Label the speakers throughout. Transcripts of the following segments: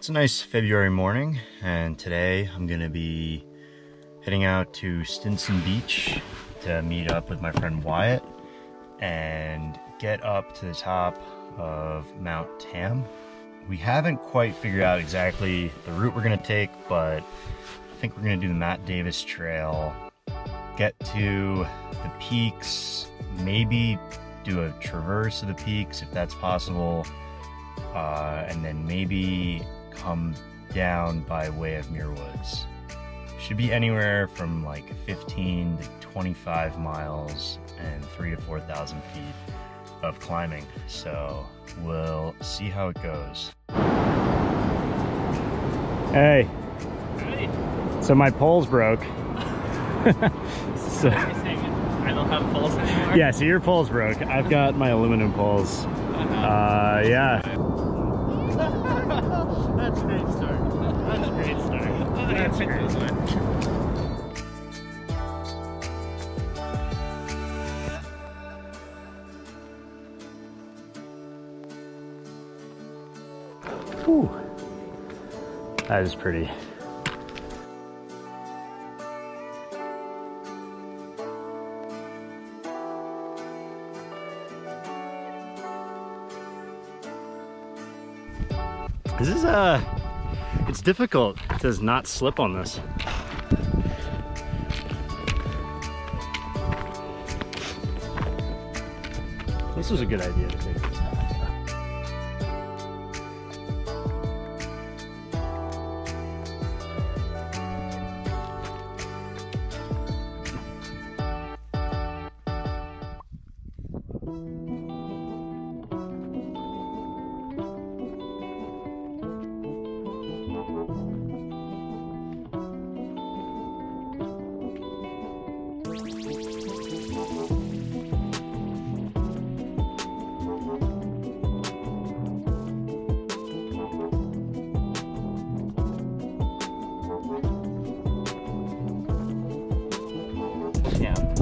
Speaker 1: It's a nice February morning, and today I'm gonna be heading out to Stinson Beach to meet up with my friend Wyatt and get up to the top of Mount Tam. We haven't quite figured out exactly the route we're gonna take, but I think we're gonna do the Matt Davis Trail, get to the peaks, maybe do a traverse of the peaks if that's possible, and then maybe come down by way of Muir Woods. Should be anywhere from like 15 to 25 miles and 3,000 to 4,000 feet of climbing. So we'll see how it goes. Hey.
Speaker 2: Hey.
Speaker 1: So my poles broke. So,
Speaker 2: I don't have poles anymore?
Speaker 1: yeah, so your poles broke. I've got my aluminum poles. Yeah.
Speaker 2: That's a great start. That's a great start. That's a great start.
Speaker 1: Whew. That is pretty. This is it's difficult to not slip on this. This was a good idea to take this time.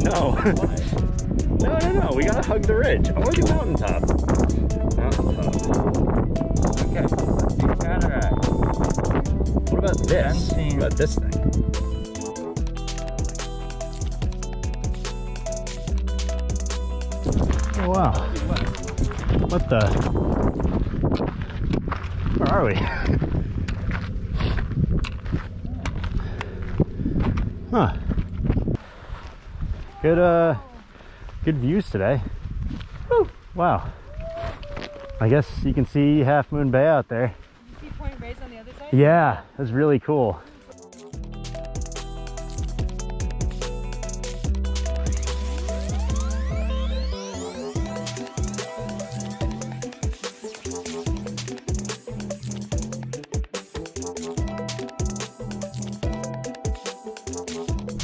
Speaker 1: No. No. We gotta hug the ridge. I want to do mountaintop.
Speaker 2: Okay, let's do cataract.
Speaker 1: What about this? What about this thing? Oh, wow. What the? Where are we? Huh. Good views today. Woo. Wow. I guess you can see Half Moon Bay out there.
Speaker 3: You see Point Reyes on the other side?
Speaker 1: Yeah, that's really cool.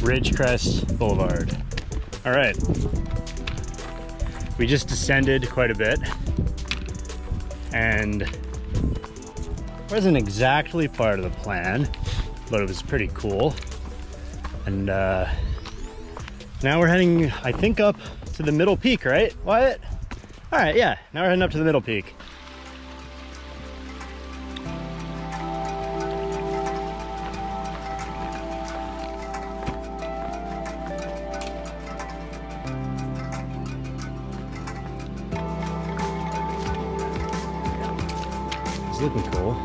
Speaker 1: Ridgecrest Boulevard. All right, we just descended quite a bit, and it wasn't exactly part of the plan, but it was pretty cool. And now we're heading, I think, up to the middle peak, right, Wyatt? All right, yeah, now we're heading up to the middle peak. It's looking cool.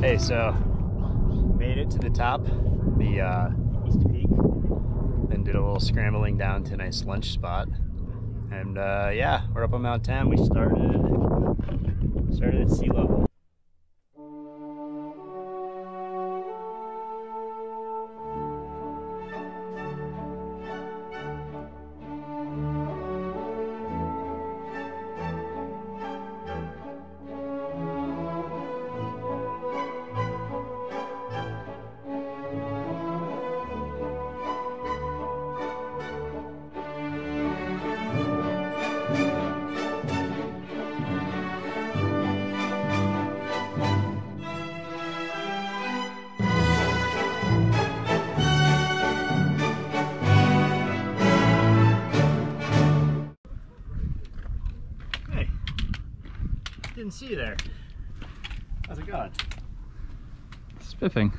Speaker 1: Hey, so made it to the top, the East Peak, then did a little scrambling down to a nice lunch spot, and yeah, we're up on Mount Tam. We started at sea level. didn't see you there. How's it going?
Speaker 4: Spiffing.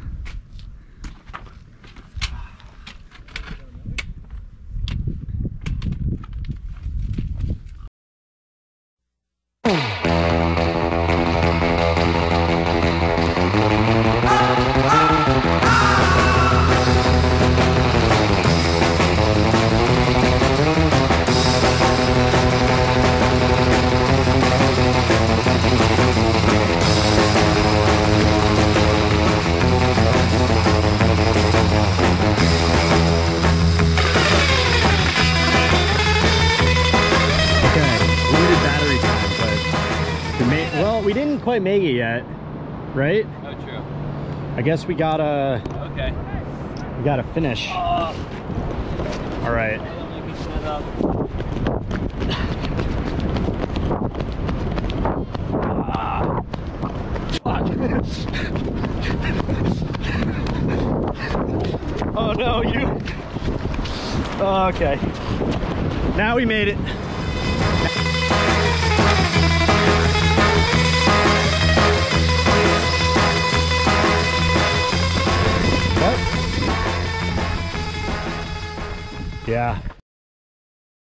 Speaker 1: We didn't quite make it yet, right?
Speaker 4: Oh, true.
Speaker 1: I guess we gotta finish. All right. Oh no, you. Oh, okay. Now we made it. Yeah.